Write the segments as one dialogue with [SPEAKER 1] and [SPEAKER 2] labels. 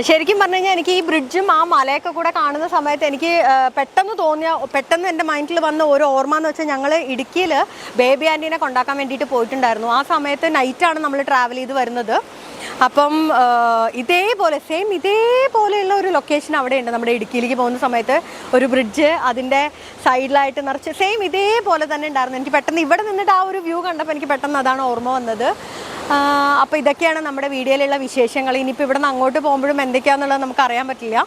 [SPEAKER 1] ശരിക്കും പറഞ്ഞു കഴിഞ്ഞാൽ എനിക്ക് ഈ ബ്രിഡ്ജും ആ മലയൊക്കെ കൂടെ കാണുന്ന സമയത്ത് എനിക്ക് പെട്ടെന്ന് എൻ്റെ മൈൻഡിൽ വന്ന ഒരു ഓർമ്മ എന്ന് വെച്ചാൽ ഞങ്ങൾ ഇടുക്കിയിൽ ബേബി ആൻറ്റീനെ കൊണ്ടാക്കാൻ വേണ്ടിയിട്ട് പോയിട്ടുണ്ടായിരുന്നു. ആ സമയത്ത് നൈറ്റാണ് നമ്മൾ ട്രാവൽ ചെയ്ത് വരുന്നത്. അപ്പം ഇതേപോലെയുള്ള ഒരു ലൊക്കേഷൻ അവിടെയുണ്ട്. നമ്മുടെ ഇടുക്കിയിലേക്ക് പോകുന്ന സമയത്ത് ഒരു ബ്രിഡ്ജ്, അതിൻ്റെ സൈഡിലായിട്ട് നിറച്ച് ഇതേപോലെ തന്നെ ഉണ്ടായിരുന്നു. എനിക്ക് പെട്ടെന്ന് ഇവിടെ നിന്നിട്ട് ആ ഒരു വ്യൂ കണ്ടപ്പോൾ എനിക്ക് പെട്ടെന്ന് അതാണ് ഓർമ്മ വന്നത്. അപ്പോൾ ഇതൊക്കെയാണ് നമ്മുടെ വീഡിയോയിലുള്ള വിശേഷങ്ങൾ. ഇനിയിപ്പോൾ ഇവിടെ നിന്ന് അങ്ങോട്ട് പോകുമ്പോഴും എന്തൊക്കെയാണെന്നുള്ളത് നമുക്ക് അറിയാൻ പറ്റില്ല.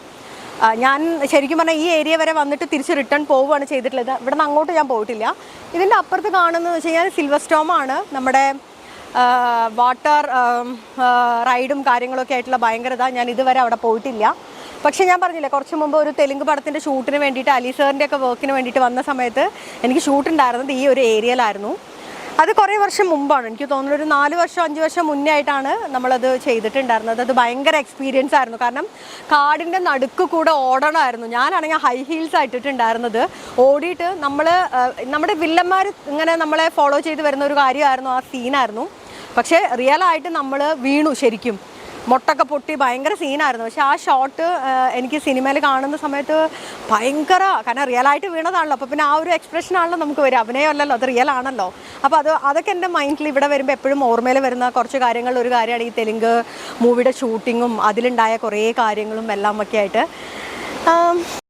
[SPEAKER 1] ഞാൻ ശരിക്കും പറഞ്ഞാൽ ഈ ഏരിയ വരെ വന്നിട്ട് തിരിച്ച് റിട്ടേൺ പോവുകയാണ് ചെയ്തിട്ടുള്ളത്. ഇവിടെ നിന്ന് അങ്ങോട്ട് ഞാൻ പോയിട്ടില്ല. ഇതിൻ്റെ അപ്പുറത്ത് കാണുന്നതെന്ന് വെച്ച് കഴിഞ്ഞാൽ സിൽവർ സ്റ്റോമാണ്. നമ്മുടെ വാട്ടർ റൈഡും കാര്യങ്ങളൊക്കെ ആയിട്ടുള്ള ഭയങ്കരത. ഞാൻ ഇതുവരെ അവിടെ പോയിട്ടില്ല. പക്ഷേ ഞാൻ പറഞ്ഞില്ലേ, കുറച്ച് മുമ്പ് ഒരു തെലുങ്ക് പടത്തിൻ്റെ ഷൂട്ടിന് വേണ്ടിയിട്ട് അലി സാറിൻ്റെ ഒക്കെ വർക്കിന് വേണ്ടിയിട്ട് വന്ന സമയത്ത് എനിക്ക് ഷൂട്ടുണ്ടായിരുന്നത് ഈ ഒരു ഏരിയയിലായിരുന്നു. അത് കുറേ വർഷം മുമ്പാണ്. എനിക്ക് തോന്നുന്നു ഒരു 4 വർഷം 5 വർഷം മുന്നേ ആയിട്ടാണ് നമ്മളത് ചെയ്തിട്ടുണ്ടായിരുന്നത്. അത് ഭയങ്കര എക്സ്പീരിയൻസ് ആയിരുന്നു. കാരണം കാടിൻ്റെ നടുക്ക് കൂടെ ഓടണമായിരുന്നു. ഞാനാണെങ്കിൽ ഹൈ ഹീൽസ് ആയിട്ടിട്ടുണ്ടായിരുന്നത്. ഓടിയിട്ട് നമ്മുടെ വില്ലന്മാർ ഇങ്ങനെ നമ്മളെ ഫോളോ ചെയ്ത് വരുന്ന ഒരു കാര്യമായിരുന്നു, ആ സീനായിരുന്നു. പക്ഷേ റിയലായിട്ട് നമ്മൾ വീണു, ശരിക്കും മൊട്ടൊക്കെ പൊട്ടി ഭയങ്കര സീനായിരുന്നു. പക്ഷെ ആ ഷോട്ട് എനിക്ക് സിനിമയിൽ കാണുന്ന സമയത്ത് കാരണം റിയലായിട്ട് വീണതാണല്ലോ. അപ്പോൾ പിന്നെ ആ ഒരു എക്സ്പ്രഷനാണല്ലോ നമുക്ക് വരിക, അഭിനയമല്ലല്ലോ, അത് റിയൽ ആണല്ലോ. അപ്പോൾ അതൊക്കെ എൻ്റെ മൈൻഡിൽ ഇവിടെ വരുമ്പോൾ എപ്പോഴും ഓർമ്മയിൽ വരുന്ന കുറച്ച് കാര്യങ്ങളിൽ ഒരു കാര്യമാണ് ഈ തെലുങ്ക് മൂവിയുടെ ഷൂട്ടിങ്ങും അതിലുണ്ടായ കുറേ കാര്യങ്ങളും എല്ലാം ഒക്കെ ആയിട്ട്.